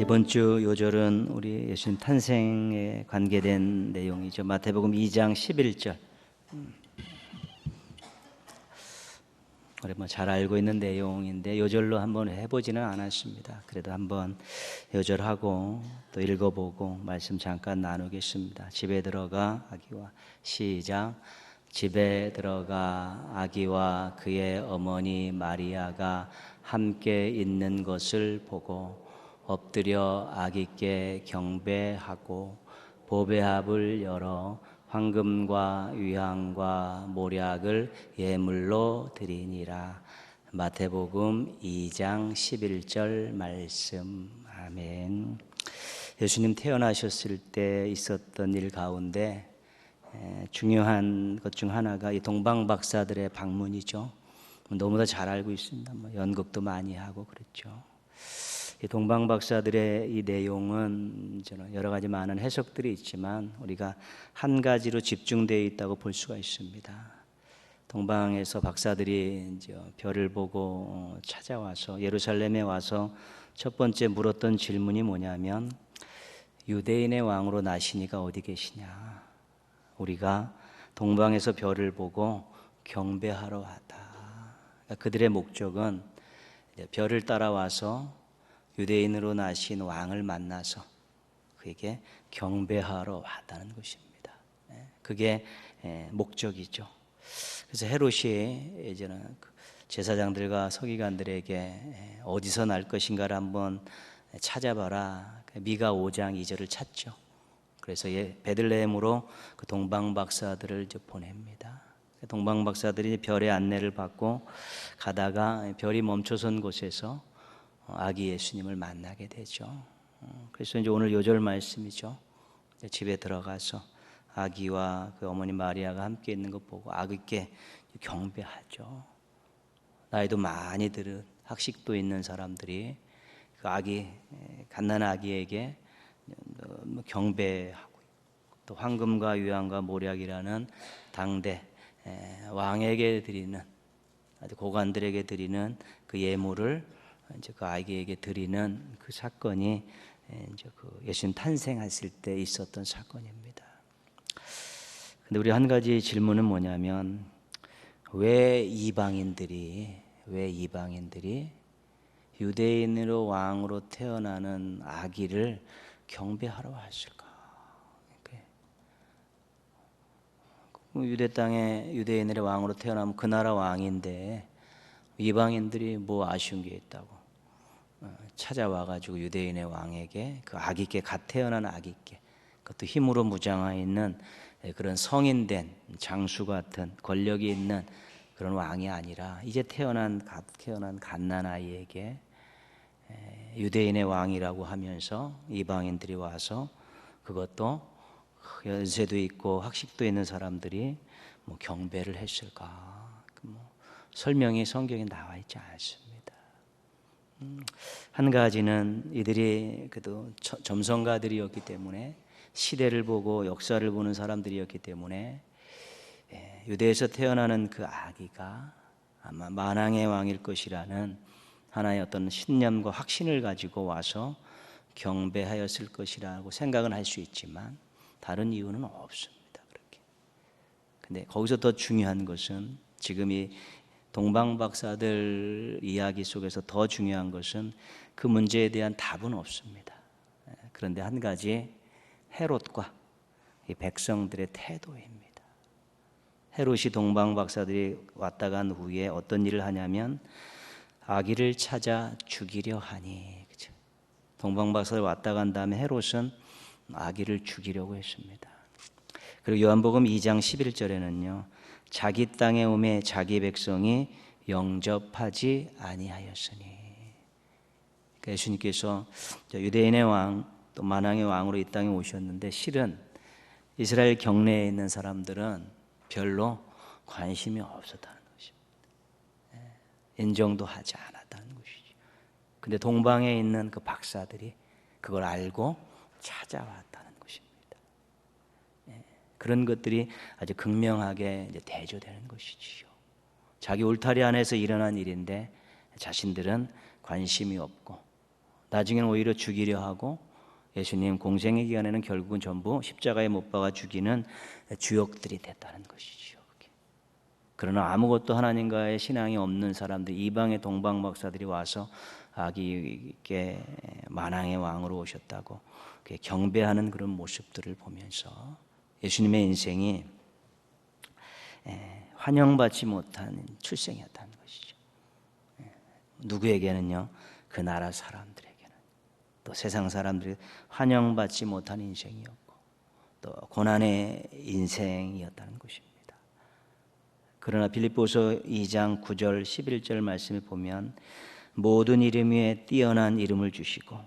이번 주 요절은 우리 예수님 탄생에 관계된 내용이죠. 마태복음 2장 11절. 우리 잘 알고 있는 내용인데 요절로 한번 해보지는 않았습니다. 그래도 한번 요절하고 또 읽어보고 말씀 잠깐 나누겠습니다. 집에 들어가 아기와 시작. 집에 들어가 아기와 그의 어머니 마리아가 함께 있는 것을 보고 엎드려 아기께 경배하고 보배합을 열어 황금과 유향과 모략을 예물로 드리니라. 마태복음 2장 11절 말씀. 아멘. 예수님 태어나셨을 때 있었던 일 가운데 중요한 것 중 하나가 이 동방 박사들의 방문이죠. 너무나 잘 알고 있습니다. 연극도 많이 하고 그랬죠. 이 동방 박사들의 이 내용은 여러 가지 많은 해석들이 있지만 우리가 한 가지로 집중되어 있다고 볼 수가 있습니다. 동방에서 박사들이 이제 별을 보고 찾아와서 예루살렘에 와서 첫 번째 물었던 질문이 뭐냐면 유대인의 왕으로 나시니가 어디 계시냐. 우리가 동방에서 별을 보고 경배하러 왔다. 그러니까 그들의 목적은 별을 따라와서 유대인으로 나신 왕을 만나서 그에게 경배하러 왔다는 것입니다. 그게 목적이죠. 그래서 헤롯이 예전에 제사장들과 서기관들에게 어디서 날 것인가를 한번 찾아봐라. 미가 5장 2절을 찾죠. 그래서 베들레헴으로 그 동방 박사들을 보냅니다. 동방 박사들이 별의 안내를 받고 가다가 별이 멈춰선 곳에서 아기 예수님을 만나게 되죠. 그래서 이제 오늘 요절 말씀이죠. 집에 들어가서 아기와 그 어머니 마리아가 함께 있는 것 보고 아기께 경배하죠. 나이도 많이 들은 학식도 있는 사람들이 그 아기, 갓난아기 아기에게 경배하고 또 황금과 유향과 모략이라는 당대 왕에게 드리는 아주 고관들에게 드리는 그 예물을 이제 그 아기에게 드리는 그 사건이 이제 그 예수님 탄생했을 때 있었던 사건입니다. 근데 우리 한 가지 질문은 뭐냐면 왜 이방인들이 유대인으로 왕으로 태어나는 아기를 경배하러 왔을까? 유대 땅에 유대인들의 왕으로 태어나면 그 나라 왕인데 이방인들이 뭐 아쉬운 게 있다고 찾아와가지고 유대인의 왕에게 그 아기께 갓 태어난 아기께 그것도 힘으로 무장하여 있는 그런 성인된 장수 같은 권력이 있는 그런 왕이 아니라 이제 갓 태어난 갓난아이에게 유대인의 왕이라고 하면서 이방인들이 와서 그것도 연세도 있고 학식도 있는 사람들이 경배를 했을까? 설명이 성경에 나와 있지 않습니다. 한 가지는 이들이 그래도 점성가들이었기 때문에 시대를 보고 역사를 보는 사람들이었기 때문에 유대에서 태어나는 그 아기가 아마 만왕의 왕일 것이라는 하나의 어떤 신념과 확신을 가지고 와서 경배하였을 것이라고 생각은 할 수 있지만 다른 이유는 없습니다. 그렇게. 근데 거기서 더 중요한 것은 지금 이 동방 박사들 이야기 속에서 더 중요한 것은 그 문제에 대한 답은 없습니다. 그런데 한 가지 헤롯과 이 백성들의 태도입니다. 헤롯이 동방 박사들이 왔다 간 후에 어떤 일을 하냐면 아기를 찾아 죽이려 하니. 그렇죠? 동방 박사들 왔다 간 다음에 헤롯은 아기를 죽이려고 했습니다. 그리고 요한복음 2장 11절에는요. 자기 땅에 오매 자기 백성이 영접하지 아니하였으니. 그러니까 예수님께서 유대인의 왕 또 만왕의 왕으로 이 땅에 오셨는데 실은 이스라엘 경내에 있는 사람들은 별로 관심이 없었다는 것입니다. 인정도 하지 않았다는 것이죠. 근데 동방에 있는 그 박사들이 그걸 알고 찾아왔다는 것입니다. 그런 것들이 아주 극명하게 이제 대조되는 것이지요. 자기 울타리 안에서 일어난 일인데 자신들은 관심이 없고 나중에는 오히려 죽이려 하고 예수님 공생의 기간에는 결국은 전부 십자가에 못 박아 죽이는 주역들이 됐다는 것이지요. 그러나 아무것도 하나님과의 신앙이 없는 사람들, 이방의 동방 박사들이 와서 아기께 만왕의 왕으로 오셨다고 경배하는 그런 모습들을 보면서 예수님의 인생이 환영받지 못한 출생이었다는 것이죠. 누구에게는요? 그 나라 사람들에게는, 또 세상 사람들이 환영받지 못한 인생이었고 또 고난의 인생이었다는 것입니다. 그러나 빌립보서 2장 9절 11절 말씀에 보면 모든 이름 위에 뛰어난 이름을 주시고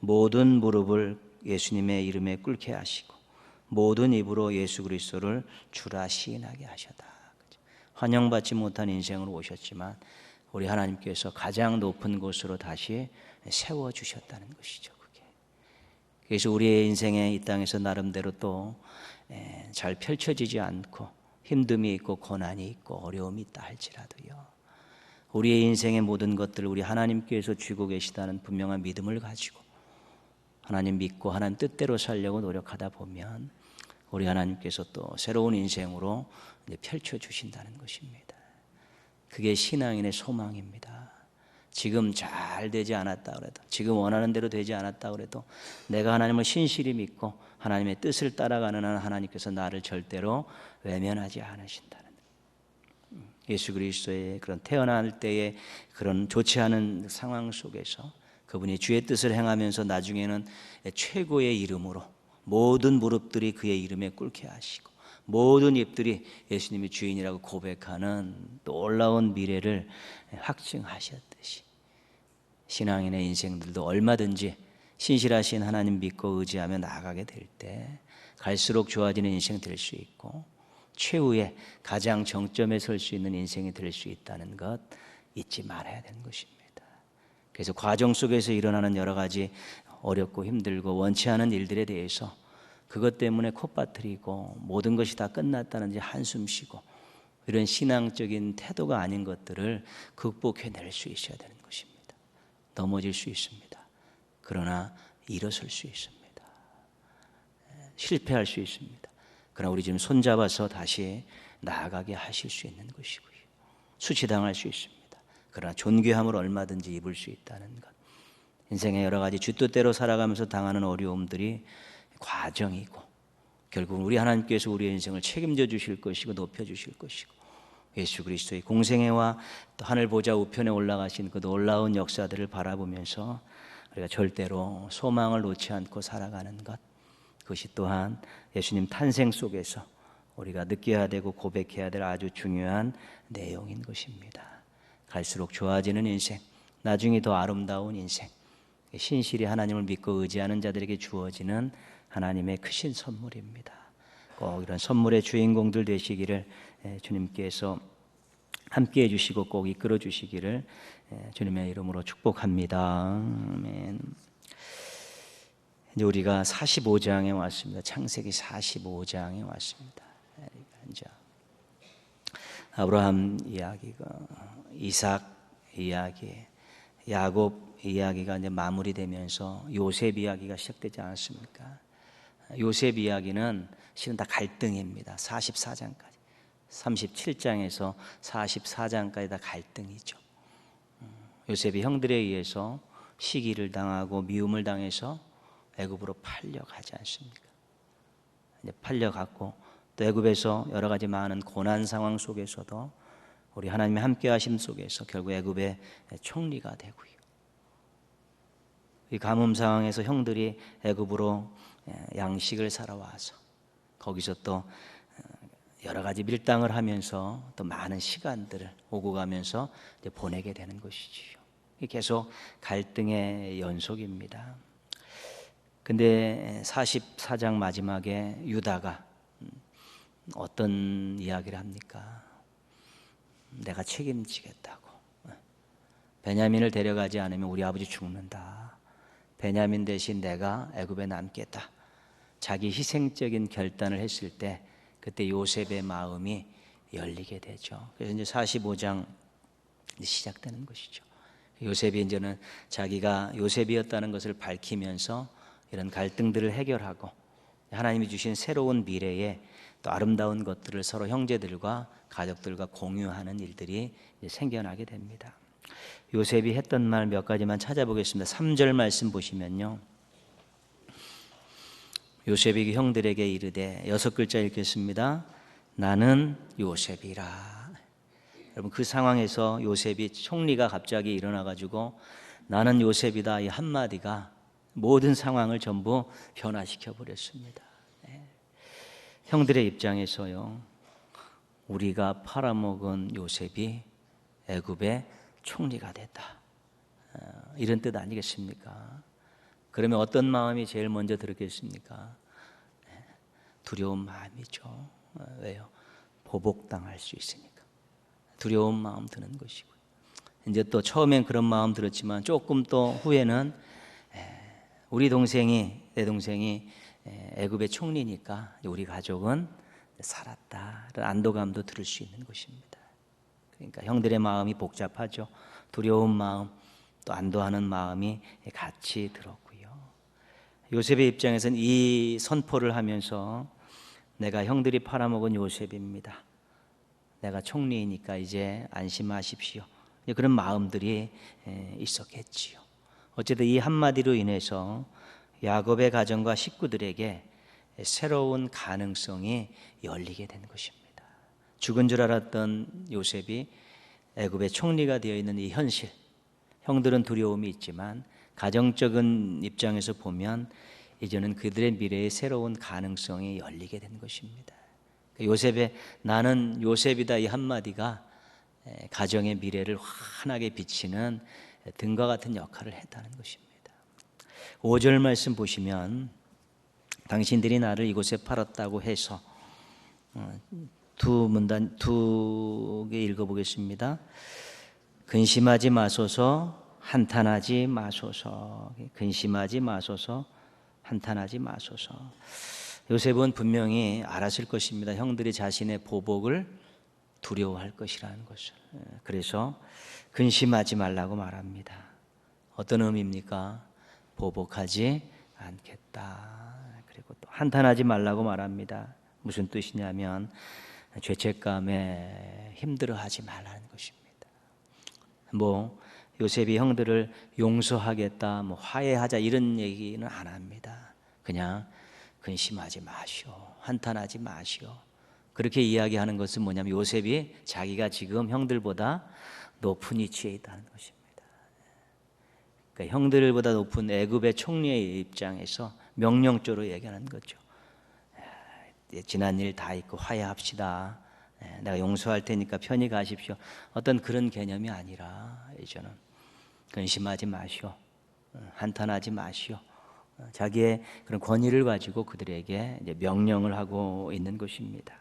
모든 무릎을 예수님의 이름에 꿇게 하시고 모든 입으로 예수 그리스도를 주라 시인하게 하셨다. 환영받지 못한 인생으로 오셨지만 우리 하나님께서 가장 높은 곳으로 다시 세워주셨다는 것이죠. 그게. 그래서 우리의 인생에 이 땅에서 나름대로 또 잘 펼쳐지지 않고 힘듦이 있고 고난이 있고 어려움이 있다 할지라도요, 우리의 인생의 모든 것들을 우리 하나님께서 쥐고 계시다는 분명한 믿음을 가지고 하나님 믿고 하나님 뜻대로 살려고 노력하다 보면 우리 하나님께서 또 새로운 인생으로 펼쳐주신다는 것입니다. 그게 신앙인의 소망입니다. 지금 잘 되지 않았다 그래도, 지금 원하는 대로 되지 않았다 그래도 내가 하나님을 신실히 믿고 하나님의 뜻을 따라가는 한 하나님께서 나를 절대로 외면하지 않으신다는, 예수 그리스도의 그런 태어날 때의 그런 좋지 않은 상황 속에서 그분이 주의 뜻을 행하면서 나중에는 최고의 이름으로 모든 무릎들이 그의 이름에 꿇게 하시고 모든 입들이 예수님이 주인이라고 고백하는 놀라운 미래를 확증하셨듯이 신앙인의 인생들도 얼마든지 신실하신 하나님 믿고 의지하며 나아가게 될 때 갈수록 좋아지는 인생 될 수 있고 최후의 가장 정점에 설 수 있는 인생이 될 수 있다는 것 잊지 말아야 되는 것입니다. 그래서 과정 속에서 일어나는 여러 가지 어렵고 힘들고 원치 않은 일들에 대해서 그것 때문에 콧바트리고 모든 것이 다 끝났다는지 한숨 쉬고 이런 신앙적인 태도가 아닌 것들을 극복해낼 수 있어야 되는 것입니다. 넘어질 수 있습니다. 그러나 일어설 수 있습니다. 실패할 수 있습니다. 그러나 우리 지금 손잡아서 다시 나아가게 하실 수 있는 것이고요. 수치당할 수 있습니다. 그러나 존귀함을 얼마든지 입을 수 있다는 것. 인생의 여러 가지 쥐뜻대로 살아가면서 당하는 어려움들이 과정이고 결국 우리 하나님께서 우리의 인생을 책임져 주실 것이고 높여 주실 것이고 예수 그리스도의 공생애와 또 하늘 보좌 우편에 올라가신 그 놀라운 역사들을 바라보면서 우리가 절대로 소망을 놓지 않고 살아가는 것, 그것이 또한 예수님 탄생 속에서 우리가 느껴야 되고 고백해야 될 아주 중요한 내용인 것입니다. 갈수록 좋아지는 인생, 나중에 더 아름다운 인생, 신실히 하나님을 믿고 의지하는 자들에게 주어지는 하나님의 크신 선물입니다. 꼭 이런 선물의 주인공들 되시기를 주님께서 함께해 주시고 꼭 이끌어 주시기를 주님의 이름으로 축복합니다. 아멘. 이제 우리가 45장에 왔습니다. 창세기 45장에 왔습니다. 이제 아브라함 이야기가, 이삭 이야기, 야곱 이야기가 이제 마무리되면서 요셉 이야기가 시작되지 않았습니까? 요셉 이야기는 실은 다 갈등입니다. 44장까지. 37장에서 44장까지 다 갈등이죠. 요셉이 형들에 의해서 시기를 당하고 미움을 당해서 애굽으로 팔려가지 않습니까? 이제 팔려갔고 또 애굽에서 여러 가지 많은 고난 상황 속에서도 우리 하나님의 함께하심 속에서 결국 애굽의 총리가 되고요. 이 가뭄 상황에서 형들이 애굽으로 양식을 사러 와서 거기서 또 여러 가지 밀당을 하면서 또 많은 시간들을 오고 가면서 보내게 되는 것이지요. 계속 갈등의 연속입니다. 근데 44장 마지막에 유다가 어떤 이야기를 합니까? 내가 책임지겠다고. 베냐민을 데려가지 않으면 우리 아버지 죽는다. 베냐민 대신 내가 애굽에 남겠다. 자기 희생적인 결단을 했을 때 그때 요셉의 마음이 열리게 되죠. 그래서 이제 45장 시작되는 것이죠. 요셉이 이제는 자기가 요셉이었다는 것을 밝히면서 이런 갈등들을 해결하고 하나님이 주신 새로운 미래에 또 아름다운 것들을 서로 형제들과 가족들과 공유하는 일들이 생겨나게 됩니다. 요셉이 했던 말 몇 가지만 찾아보겠습니다. 3절 말씀 보시면요, 요셉이 형들에게 이르되, 6글자 읽겠습니다. 나는 요셉이라. 여러분, 그 상황에서 요셉이 총리가 갑자기 일어나가지고 나는 요셉이다 이 한마디가 모든 상황을 전부 변화시켜 버렸습니다. 형들의 입장에서요, 우리가 팔아먹은 요셉이 애굽의 총리가 됐다, 이런 뜻 아니겠습니까? 그러면 어떤 마음이 제일 먼저 들었겠습니까? 두려운 마음이죠. 왜요? 보복당할 수 있으니까 두려운 마음 드는 것이고요. 이제 또 처음엔 그런 마음 들었지만 조금 또 후에는 우리 동생이, 내 동생이 애굽의 총리니까 우리 가족은 살았다라는 안도감도 들을 수 있는 것입니다. 그러니까 형들의 마음이 복잡하죠. 두려운 마음, 또 안도하는 마음이 같이 들었고요. 요셉의 입장에서는 이 선포를 하면서 내가 형들이 팔아먹은 요셉입니다, 내가 총리이니까 이제 안심하십시오, 그런 마음들이 있었겠지요. 어쨌든 이 한마디로 인해서 야곱의 가정과 식구들에게 새로운 가능성이 열리게 된 것입니다. 죽은 줄 알았던 요셉이 애굽의 총리가 되어 있는 이 현실, 형들은 두려움이 있지만 가정적인 입장에서 보면 이제는 그들의 미래에 새로운 가능성이 열리게 된 것입니다. 요셉의 나는 요셉이다 이 한마디가 가정의 미래를 환하게 비치는 등과 같은 역할을 했다는 것입니다. 5절 말씀 보시면 당신들이 나를 이곳에 팔았다고 해서 두 개 읽어보겠습니다. 근심하지 마소서, 한탄하지 마소서. 근심하지 마소서, 한탄하지 마소서. 요셉은 분명히 알았을 것입니다. 형들이 자신의 보복을 두려워할 것이라는 것을. 그래서 근심하지 말라고 말합니다. 어떤 의미입니까? 보복하지 않겠다. 그리고 또 한탄하지 말라고 말합니다. 무슨 뜻이냐면 죄책감에 힘들어하지 말라는 것입니다. 요셉이 형들을 용서하겠다, 화해하자 이런 얘기는 안 합니다. 그냥 근심하지 마시오, 한탄하지 마시오. 그렇게 이야기하는 것은 뭐냐면 요셉이 자기가 지금 형들보다 높은 위치에 있다는 것입니다. 그러니까 형들보다 높은 애굽의 총리의 입장에서 명령조로 얘기하는 거죠. 지난 일 다 잊고 화해합시다. 내가 용서할 테니까 편히 가십시오. 어떤 그런 개념이 아니라 이제는 근심하지 마시오, 한탄하지 마시오. 자기의 그런 권위를 가지고 그들에게 이제 명령을 하고 있는 것입니다.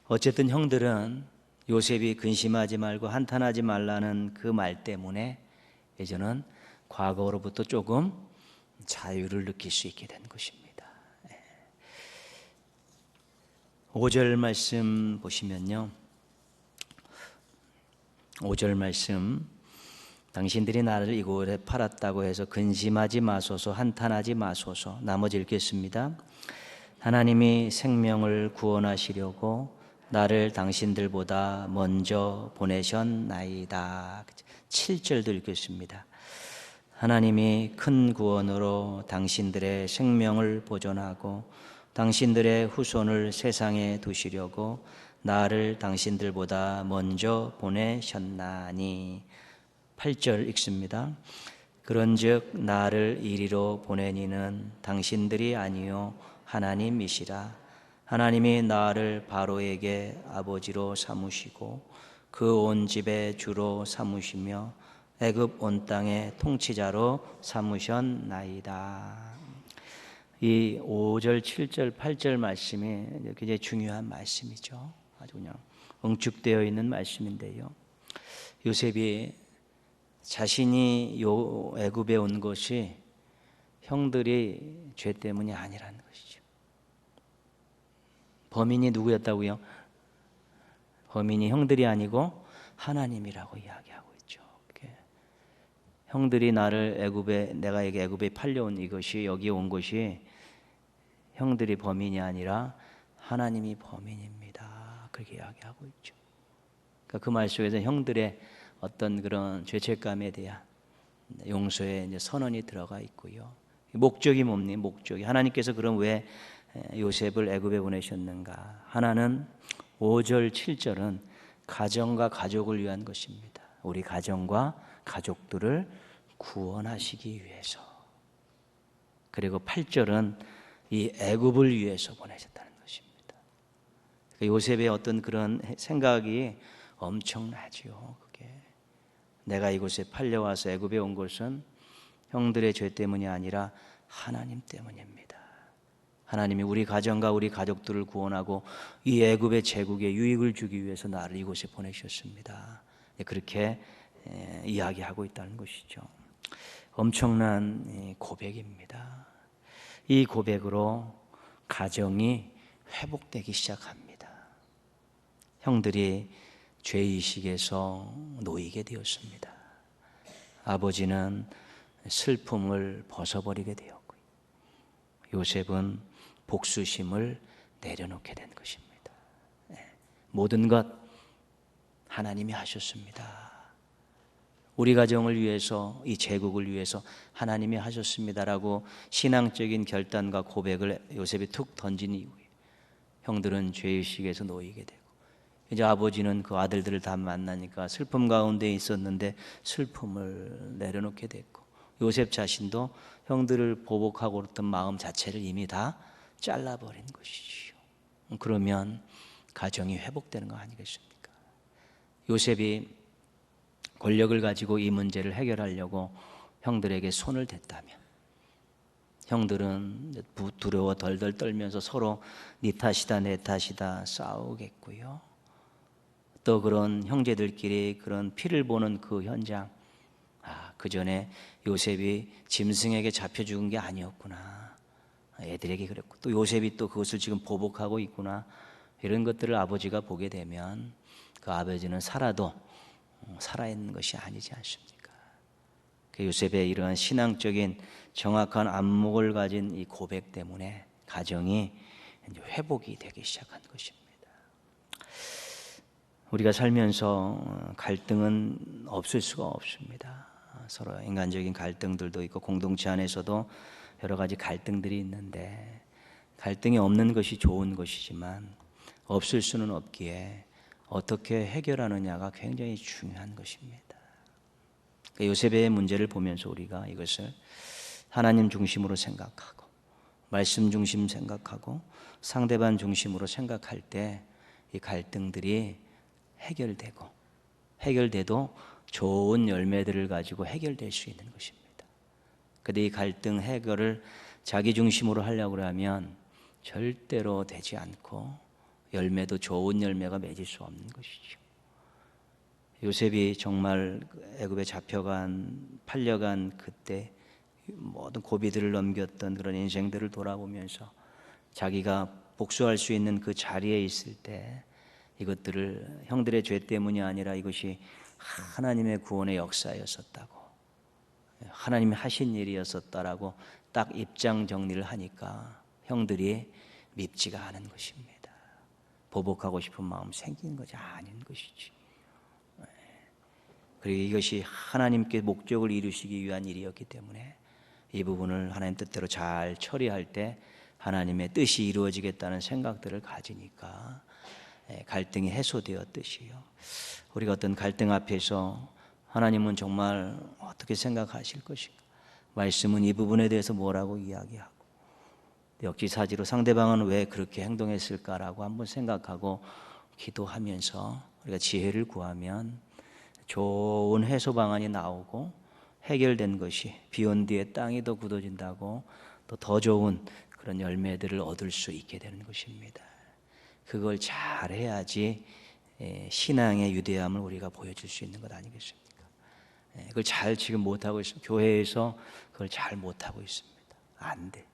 어쨌든 형들은 요셉이 근심하지 말고 한탄하지 말라는 그 말 때문에 이제는 과거로부터 조금 자유를 느낄 수 있게 된 것입니다. 5절 말씀 보시면요, 5절 말씀 당신들이 나를 이곳에 팔았다고 해서 근심하지 마소서, 한탄하지 마소서. 나머지 읽겠습니다. 하나님이 생명을 구원하시려고 나를 당신들보다 먼저 보내셨나이다. 7절도 읽겠습니다. 하나님이 큰 구원으로 당신들의 생명을 보존하고 당신들의 후손을 세상에 두시려고 나를 당신들보다 먼저 보내셨나니. 8절 읽습니다. 그런즉 나를 이리로 보내니는 당신들이 아니요 하나님이시라. 하나님이 나를 바로에게 아버지로 삼으시고 그 온 집의 주로 삼으시며 애굽 온 땅의 통치자로 삼으셨나이다. 이 5절, 7절, 8절 말씀이 굉장히 중요한 말씀이죠. 아주 그냥 응축되어 있는 말씀인데요. 요셉이 자신이 애굽에 온 것이 형들이 죄 때문이 아니라는 것이죠. 범인이 누구였다고요? 범인이 형들이 아니고 하나님이라고 이야기하고 있죠. 형들이 나를 내가 애굽에 팔려온 이것이, 여기 온 것이 형들이 범인이 아니라 하나님이 범인입니다. 그렇게 이야기하고 있죠. 그러니까 그 말 속에서 형들의 어떤 그런 죄책감에 대한 용서의 이제 선언이 들어가 있고요. 목적이 뭡니까? 목적이 하나님께서 그럼 왜 요셉을 애굽에 보내셨는가? 하나는 5절 7절은 가정과 가족을 위한 것입니다. 우리 가정과 가족들을 구원하시기 위해서. 그리고 8절은 이 애굽을 위해서 보내셨다는 것입니다. 요셉의 어떤 그런 생각이 엄청나지요. 그게 내가 이곳에 팔려와서 애굽에 온 것은 형들의 죄 때문이 아니라 하나님 때문입니다. 하나님이 우리 가정과 우리 가족들을 구원하고 이 애굽의 제국에 유익을 주기 위해서 나를 이곳에 보내셨습니다. 그렇게 이야기하고 있다는 것이죠. 엄청난 고백입니다. 이 고백으로 가정이 회복되기 시작합니다. 형들이 죄의식에서 놓이게 되었습니다. 아버지는 슬픔을 벗어버리게 되었고요. 요셉은 복수심을 내려놓게 된 것입니다. 모든 것 하나님이 하셨습니다. 우리 가정을 위해서, 이 제국을 위해서 하나님이 하셨습니다라고 신앙적인 결단과 고백을 요셉이 툭 던진 이후에 형들은 죄의식에서 놓이게 되고, 이제 아버지는 그 아들들을 다 만나니까 슬픔 가운데 있었는데 슬픔을 내려놓게 됐고, 요셉 자신도 형들을 보복하고 그랬던 마음 자체를 이미 다 잘라버린 것이지요. 그러면 가정이 회복되는 거 아니겠습니까? 요셉이 권력을 가지고 이 문제를 해결하려고 형들에게 손을 댔다면, 형들은 두려워 덜덜 떨면서 서로 네 탓이다 내 탓이다 싸우겠고요. 또 그런 형제들끼리 그런 피를 보는 그 현장, 그 전에 요셉이 짐승에게 잡혀 죽은 게 아니었구나, 애들에게 그랬고, 또 요셉이 또 그것을 지금 보복하고 있구나, 이런 것들을 아버지가 보게 되면 그 아버지는 살아도 살아있는 것이 아니지 않습니까? 그 요셉의 이러한 신앙적인 정확한 안목을 가진 이 고백 때문에 가정이 이제 회복이 되기 시작한 것입니다. 우리가 살면서 갈등은 없을 수가 없습니다. 서로 인간적인 갈등들도 있고 공동체 안에서도 여러 가지 갈등들이 있는데, 갈등이 없는 것이 좋은 것이지만 없을 수는 없기에 어떻게 해결하느냐가 굉장히 중요한 것입니다. 요셉의 문제를 보면서 우리가 이것을 하나님 중심으로 생각하고 말씀 중심 생각하고 상대방 중심으로 생각할 때 이 갈등들이 해결돼도 좋은 열매들을 가지고 해결될 수 있는 것입니다. 그런데 이 갈등 해결을 자기 중심으로 하려고 하면 절대로 되지 않고 열매도 좋은 열매가 맺을 수 없는 것이죠. 요셉이 정말 애굽에 팔려간 그때 모든 고비들을 넘겼던 그런 인생들을 돌아보면서 자기가 복수할 수 있는 그 자리에 있을 때 이것들을 형들의 죄 때문이 아니라 이것이 하나님의 구원의 역사였었다고, 하나님이 하신 일이었었다라고 딱 입장 정리를 하니까 형들이 밉지가 않은 것입니다. 보복하고 싶은 마음 생긴 것이 아닌 것이지. 그리고 이것이 하나님께 목적을 이루시기 위한 일이었기 때문에 이 부분을 하나님 뜻대로 잘 처리할 때 하나님의 뜻이 이루어지겠다는 생각들을 가지니까 갈등이 해소되었듯이요. 우리가 어떤 갈등 앞에서 하나님은 정말 어떻게 생각하실 것인가, 말씀은 이 부분에 대해서 뭐라고 이야기하고 역지사지로 상대방은 왜 그렇게 행동했을까라고 한번 생각하고 기도하면서 우리가 지혜를 구하면 좋은 해소 방안이 나오고 해결된 것이 비온 뒤에 땅이 더 굳어진다고 또 더 좋은 그런 열매들을 얻을 수 있게 되는 것입니다. 그걸 잘 해야지 신앙의 유대함을 우리가 보여줄 수 있는 것 아니겠습니까? 그걸 잘 지금 못하고 있습니다. 교회에서 그걸 잘 못하고 있습니다. 안 돼.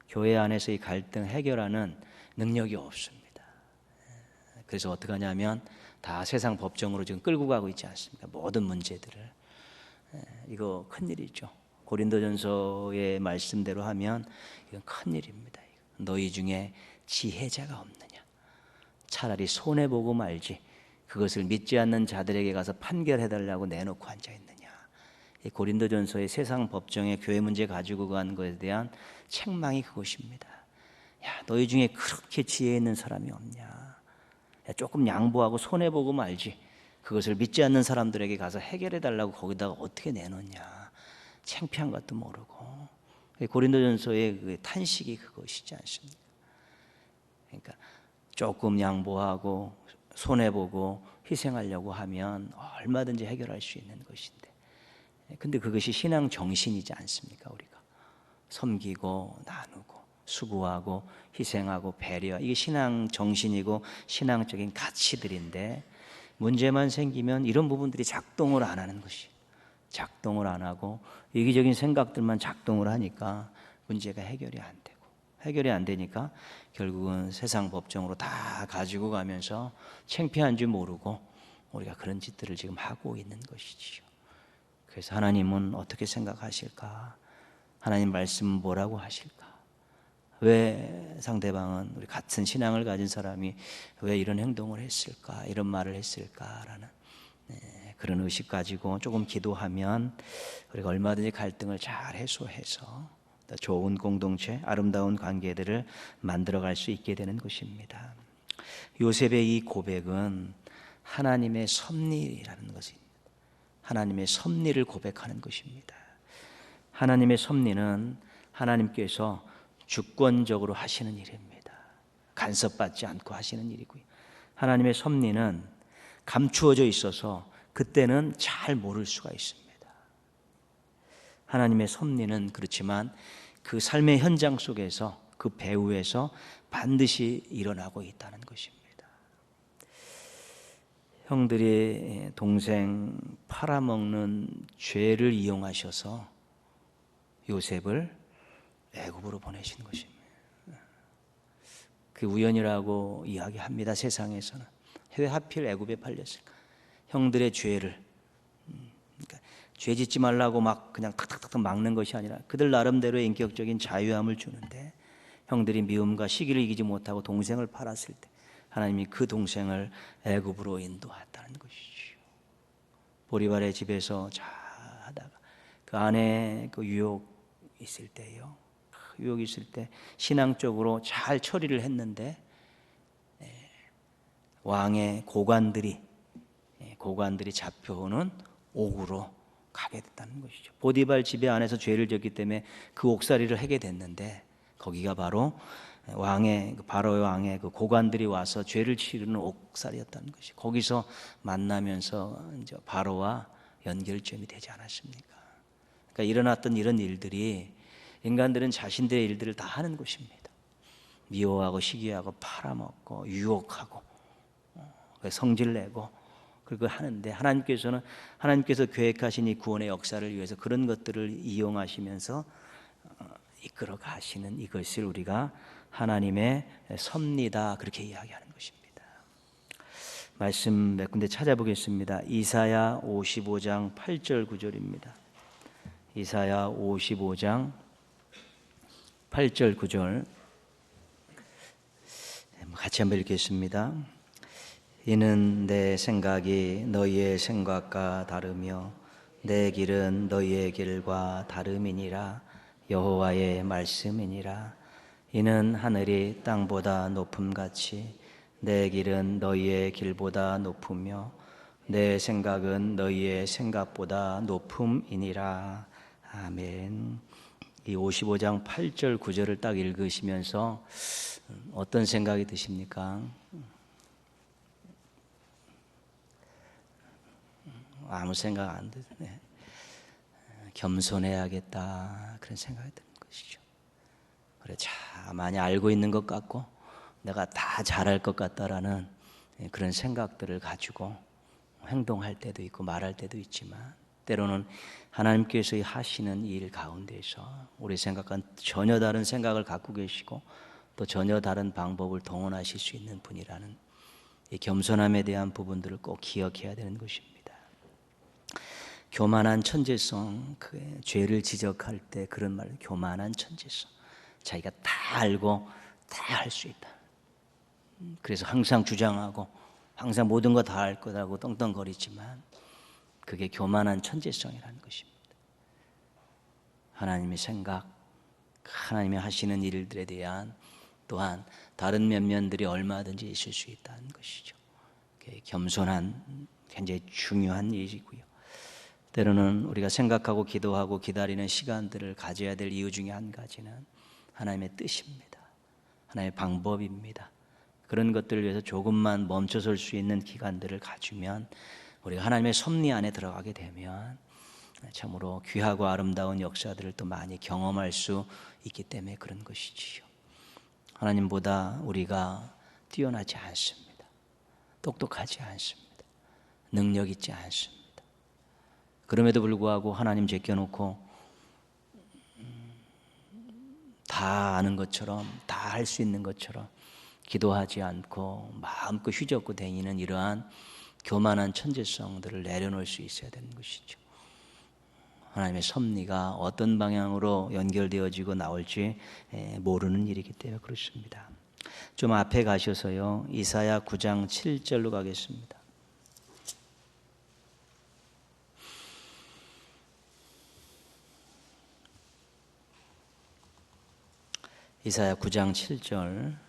교회 안에서 이 갈등 해결하는 능력이 없습니다. 그래서 어떻게 하냐면 다 세상 법정으로 지금 끌고 가고 있지 않습니까? 모든 문제들을. 이거 큰일이죠. 고린도전서의 말씀대로 하면 이건 큰일입니다. 너희 중에 지혜자가 없느냐? 차라리 손해보고 말지 그것을 믿지 않는 자들에게 가서 판결해달라고 내놓고 앉아있느냐. 이 고린도전서의 세상 법정에 교회 문제 가지고 간 것에 대한 책망이 그것입니다. 야, 너희 중에 그렇게 지혜 있는 사람이 없냐? 야, 조금 양보하고 손해보고 말지 그것을 믿지 않는 사람들에게 가서 해결해달라고 거기다가 어떻게 내놓냐. 창피한 것도 모르고. 고린도전서의 그 탄식이 그것이지 않습니까? 그러니까 조금 양보하고 손해보고 희생하려고 하면 얼마든지 해결할 수 있는 것인데, 근데 그것이 신앙 정신이지 않습니까? 우리가 섬기고 나누고 수고하고 희생하고 배려, 이게 신앙 정신이고 신앙적인 가치들인데, 문제만 생기면 이런 부분들이 작동을 안 하는 것이, 작동을 안 하고 이기적인 생각들만 작동을 하니까 문제가 해결이 안 되고, 해결이 안 되니까 결국은 세상 법정으로 다 가지고 가면서 창피한 줄 모르고 우리가 그런 짓들을 지금 하고 있는 것이지요. 그래서 하나님은 어떻게 생각하실까? 하나님 말씀은 뭐라고 하실까? 왜 상대방은, 우리 같은 신앙을 가진 사람이 왜 이런 행동을 했을까? 이런 말을 했을까라는 그런 의식 가지고 조금 기도하면 우리가 얼마든지 갈등을 잘 해소해서 더 좋은 공동체, 아름다운 관계들을 만들어갈 수 있게 되는 것입니다. 요셉의 이 고백은 하나님의 섭리라는 것입니다. 하나님의 섭리를 고백하는 것입니다. 하나님의 섭리는 하나님께서 주권적으로 하시는 일입니다. 간섭받지 않고 하시는 일이고요. 하나님의 섭리는 감추어져 있어서 그때는 잘 모를 수가 있습니다. 하나님의 섭리는 그렇지만 그 삶의 현장 속에서, 그 배후에서 반드시 일어나고 있다는 것입니다. 형들이 동생 팔아먹는 죄를 이용하셔서 요셉을 애굽으로 보내신 것입니다. 그 우연이라고 이야기합니다. 세상에서는. 왜 하필 애굽에 팔렸을까? 형들의 죄를, 그러니까 죄 짓지 말라고 막 그냥 탁탁탁 막는 것이 아니라 그들 나름대로의 인격적인 자유함을 주는데, 형들이 미움과 시기를 이기지 못하고 동생을 팔았을 때 하나님이 그 동생을 애굽으로 인도했다는 것이죠. 보리발의 집에서 잘 하다가 그 안에 그 유혹 있을 때요, 유혹이 있을 때 신앙적으로 잘 처리를 했는데 왕의 고관들이 잡혀오는 옥으로 가게 됐다는 것이죠. 보디발 집에 안에서 죄를 지었기 때문에 그 옥살이를 하게 됐는데, 거기가 바로 바로의 왕의 그 고관들이 와서 죄를 치르는 옥살이였다는 것이, 거기서 만나면서 이제 바로와 연결점이 되지 않았습니까? 그러니까 일어났던 이런 일들이, 인간들은 자신들의 일들을 다 하는 것입니다. 미워하고 시기하고 팔아먹고 유혹하고 성질내고 그걸 하는데, 하나님께서 계획하신 이 구원의 역사를 위해서 그런 것들을 이용하시면서 이끌어 가시는 이것을 우리가 하나님의 섭리다, 그렇게 이야기하는 것입니다. 말씀 몇 군데 찾아보겠습니다. 이사야 55장 8절 9절입니다. 이사야 55장 8절 9절 같이 한번 읽겠습니다. 이는 내 생각이 너희의 생각과 다르며 내 길은 너희의 길과 다름이니라. 여호와의 말씀이니라. 이는 하늘이 땅보다 높음같이 내 길은 너희의 길보다 높으며 내 생각은 너희의 생각보다 높음이니라. 아멘. 이 55장 8절 9절을 딱 읽으시면서 어떤 생각이 드십니까? 아무 생각 안 드네. 겸손해야겠다, 그런 생각이 드는 것이죠. 그래, 참 많이 알고 있는 것 같고 내가 다 잘할 것 같다라는 그런 생각들을 가지고 행동할 때도 있고 말할 때도 있지만, 때로는 하나님께서 하시는 일 가운데서 우리 생각과는 전혀 다른 생각을 갖고 계시고 또 전혀 다른 방법을 동원하실 수 있는 분이라는 이 겸손함에 대한 부분들을 꼭 기억해야 되는 것입니다. 교만한 천재성, 그 죄를 지적할 때 그런 말, 교만한 천재성. 자기가 다 알고 다 할 수 있다. 그래서 항상 주장하고 항상 모든 거 다 알 거라고 떵떵거리지만 그게 교만한 천재성이라는 것입니다. 하나님의 생각, 하나님이 하시는 일들에 대한 또한 다른 면면들이 얼마든지 있을 수 있다는 것이죠. 겸손한 굉장히 중요한 일이고요. 때로는 우리가 생각하고 기도하고 기다리는 시간들을 가져야 될 이유 중에 한 가지는 하나님의 뜻입니다. 하나님의 방법입니다. 그런 것들을 위해서 조금만 멈춰설 수 있는 기간들을 가지면 우리가 하나님의 섭리 안에 들어가게 되면 참으로 귀하고 아름다운 역사들을 또 많이 경험할 수 있기 때문에 그런 것이지요. 하나님보다 우리가 뛰어나지 않습니다. 똑똑하지 않습니다. 능력 있지 않습니다. 그럼에도 불구하고 하나님 제껴놓고 다 아는 것처럼 다 할 수 있는 것처럼 기도하지 않고 마음껏 휘젓고 다니는 이러한 교만한 천재성들을 내려놓을 수 있어야 되는 것이죠. 하나님의 섭리가 어떤 방향으로 연결되어지고 나올지 모르는 일이기 때문에 그렇습니다. 좀 앞에 가셔서요, 이사야 9장 7절로 가겠습니다. 이사야 9장 7절.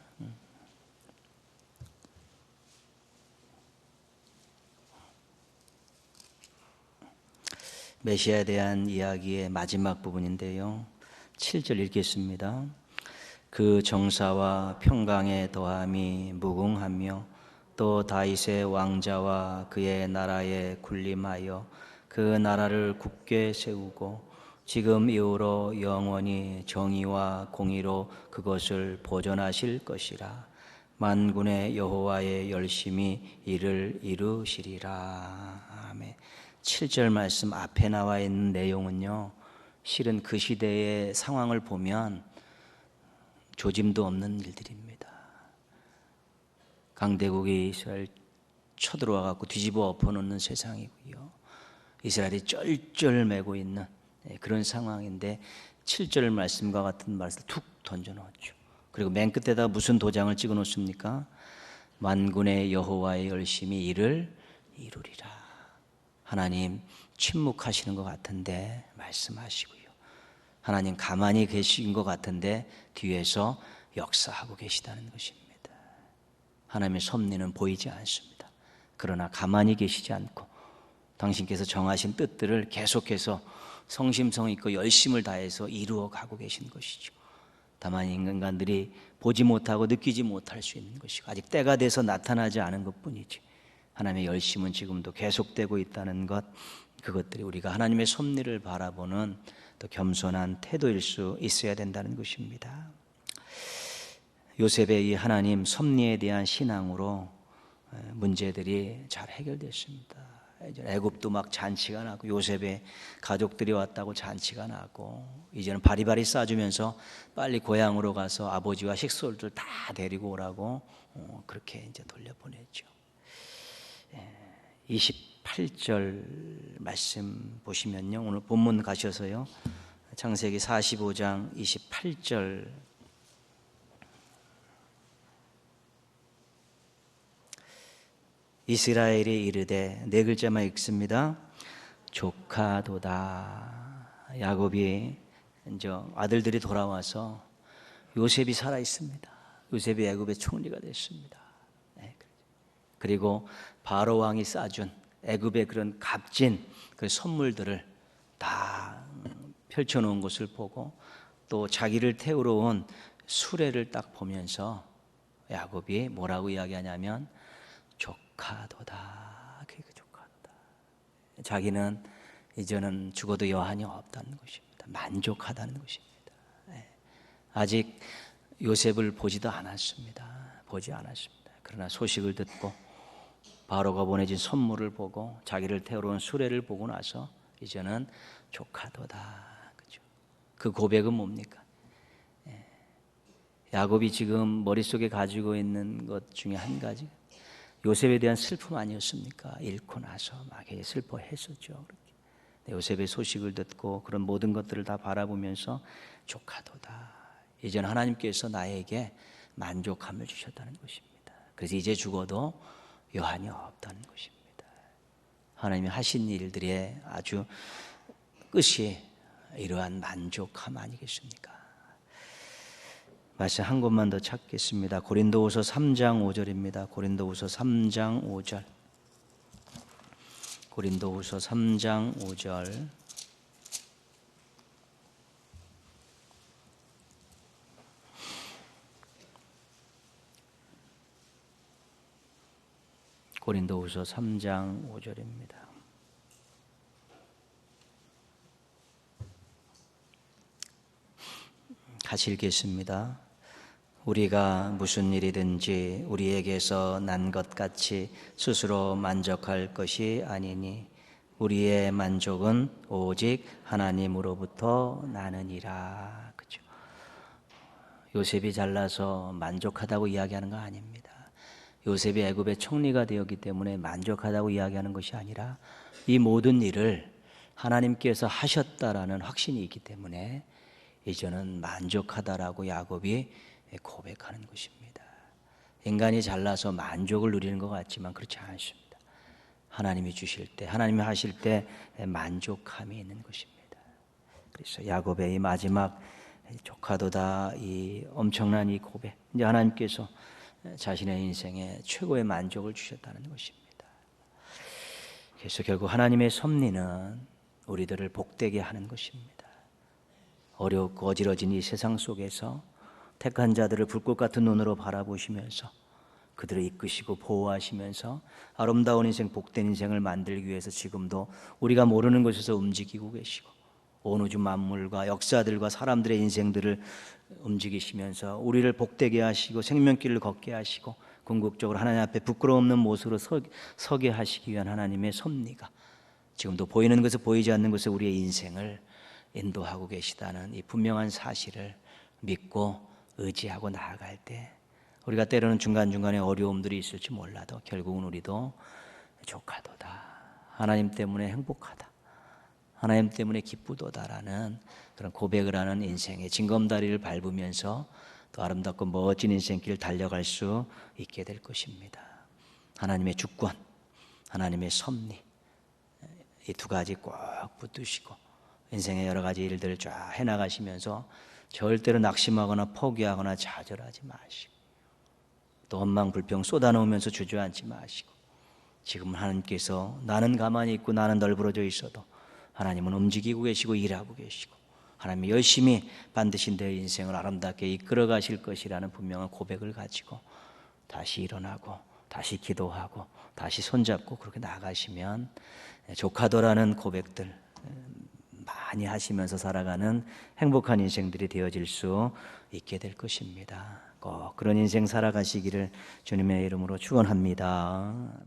메시아에 대한 이야기의 마지막 부분인데요. 7절 읽겠습니다. 그 정사와 평강의 더함이 무궁하며 또 다윗의 왕자와 그의 나라에 군림하여 그 나라를 굳게 세우고 지금 이후로 영원히 정의와 공의로 그것을 보존하실 것이라. 만군의 여호와의 열심히 이를 이루시리라. 아멘. 7절 말씀 앞에 나와 있는 내용은요, 실은 그 시대의 상황을 보면 조짐도 없는 일들입니다. 강대국이 이스라엘 쳐들어와 갖고 뒤집어 엎어놓는 세상이고요, 이스라엘이 쩔쩔매고 있는 그런 상황인데 7절 말씀과 같은 말씀을 툭 던져놓았죠. 그리고 맨 끝에다 무슨 도장을 찍어 놓습니까? 만군의 여호와의 열심히 이를 이루리라. 하나님 침묵하시는 것 같은데 말씀하시고요, 하나님 가만히 계신 것 같은데 뒤에서 역사하고 계시다는 것입니다. 하나님의 섭리는 보이지 않습니다. 그러나 가만히 계시지 않고 당신께서 정하신 뜻들을 계속해서 성심성 있고 열심을 다해서 이루어 가고 계신 것이죠. 다만 인간들이 보지 못하고 느끼지 못할 수 있는 것이고 아직 때가 돼서 나타나지 않은 것뿐이지, 하나님의 열심은 지금도 계속되고 있다는 것, 그것들이 우리가 하나님의 섭리를 바라보는 또 겸손한 태도일 수 있어야 된다는 것입니다. 요셉의 이 하나님 섭리에 대한 신앙으로 문제들이 잘 해결됐습니다. 애굽도 막 잔치가 나고 요셉의 가족들이 왔다고 잔치가 나고 이제는 바리바리 싸주면서 빨리 고향으로 가서 아버지와 식솔들 다 데리고 오라고 그렇게 이제 돌려보냈죠. 28절 말씀 보시면요, 오늘 본문 가셔서요, 창세기 45장 28절. 이스라엘이 이르되, 네 글자만 읽습니다. 조카도다. 야곱이 이제 아들들이 돌아와서 요셉이 살아 있습니다. 요셉이 애굽의 총리가 됐습니다. 그리고 바로 왕이 싸준 애굽의 그런 값진 그 선물들을 다 펼쳐놓은 것을 보고 또 자기를 태우러 온 수레를 딱 보면서 야곱이 뭐라고 이야기하냐면 조카도다. 그게 조카도다. 자기는 이제는 죽어도 여한이 없다는 것입니다. 만족하다는 것입니다. 아직 요셉을 보지도 않았습니다. 보지 않았습니다. 그러나 소식을 듣고 바로가 보내준 선물을 보고 자기를 태우러 온 수레를 보고 나서 이제는 조카도다. 그죠? 그 고백은 뭡니까? 야곱이 지금 머릿속에 가지고 있는 것 중에 한 가지, 요셉에 대한 슬픔 아니었습니까? 잃고 나서 막 슬퍼했었죠. 그렇게. 요셉의 소식을 듣고 그런 모든 것들을 다 바라보면서 조카도다. 이제는 하나님께서 나에게 만족함을 주셨다는 것입니다. 그래서 이제 죽어도 여한이 없다는 것입니다. 하나님이 하신 일들의 아주 끝이 이러한 만족함 아니겠습니까? 말씀 한 곳만 더 찾겠습니다. 고린도후서 3장 5절입니다. 고린도후서 3장 5절. 고린도후서 3장 5절. 고린도후서 3장 5절입니다. 같이 읽겠습니다. 우리가 무슨 일이든지 우리에게서 난 것 같이 스스로 만족할 것이 아니니 우리의 만족은 오직 하나님으로부터 나느니라. 그렇죠? 요셉이 잘나서 만족하다고 이야기하는 거 아닙니다. 요셉이 애굽의 총리가 되었기 때문에 만족하다고 이야기하는 것이 아니라 이 모든 일을 하나님께서 하셨다라는 확신이 있기 때문에 이제는 만족하다라고 야곱이 고백하는 것입니다. 인간이 잘나서 만족을 누리는 것 같지만 그렇지 않습니다. 하나님이 주실 때, 하나님이 하실 때 만족함이 있는 것입니다. 그래서 야곱의 이 마지막 조카도다 이 엄청난 이 고백, 이제 하나님께서 자신의 인생에 최고의 만족을 주셨다는 것입니다. 그래서 결국 하나님의 섭리는 우리들을 복되게 하는 것입니다. 어렵고 어지러진 이 세상 속에서 택한 자들을 불꽃 같은 눈으로 바라보시면서 그들을 이끄시고 보호하시면서 아름다운 인생, 복된 인생을 만들기 위해서 지금도 우리가 모르는 곳에서 움직이고 계시고 온 우주 만물과 역사들과 사람들의 인생들을 움직이시면서 우리를 복되게 하시고 생명길을 걷게 하시고 궁극적으로 하나님 앞에 부끄러움 없는 모습으로 서게 하시기 위한 하나님의 섭리가 지금도 보이는 것에 보이지 않는 것에 우리의 인생을 인도하고 계시다는 이 분명한 사실을 믿고 의지하고 나아갈 때 우리가 때로는 중간중간에 어려움들이 있을지 몰라도 결국은 우리도 조카도다, 하나님 때문에 행복하다, 하나님 때문에 기쁘도다라는 그런 고백을 하는 인생의 징검다리를 밟으면서 또 아름답고 멋진 인생길을 달려갈 수 있게 될 것입니다. 하나님의 주권, 하나님의 섭리, 이 두 가지 꼭 붙드시고 인생의 여러 가지 일들을 쫙 해나가시면서 절대로 낙심하거나 포기하거나 좌절하지 마시고 또 원망 불평 쏟아놓으면서 주저앉지 마시고 지금 하나님께서 나는 가만히 있고 나는 널브러져 있어도 하나님은 움직이고 계시고 일하고 계시고 하나님이 열심히 반드시 내 인생을 아름답게 이끌어 가실 것이라는 분명한 고백을 가지고 다시 일어나고 다시 기도하고 다시 손잡고 그렇게 나가시면 조카도라는 고백들 많이 하시면서 살아가는 행복한 인생들이 되어질 수 있게 될 것입니다. 꼭 그런 인생 살아가시기를 주님의 이름으로 축원합니다.